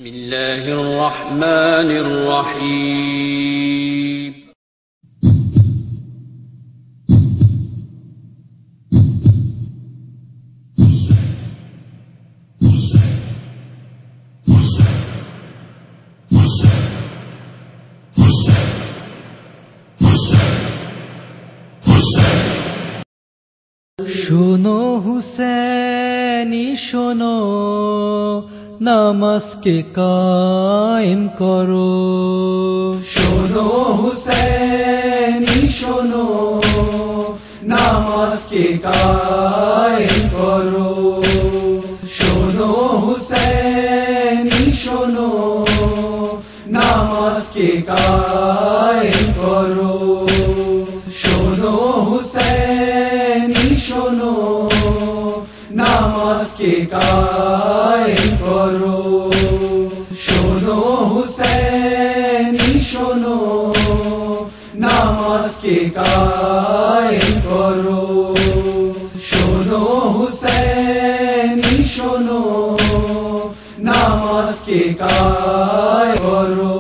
بسم الله الرحمن الرحيم শোনো হুসেনি শোনো নামাজকে কায়েম করো। শোনো হুসেনি শোনো নামাজকে কায়েম করো। শোনো হুসেনি শোনো নামাজকে কায়েম করো। শোনো হুসেনি শোনো নামাজকে কায়েম করো। শোনো হুসেনি শোনো নামাজকে কায়েম করো। শোনো হুসেনি শোনো নামাজকে কায়েম করো।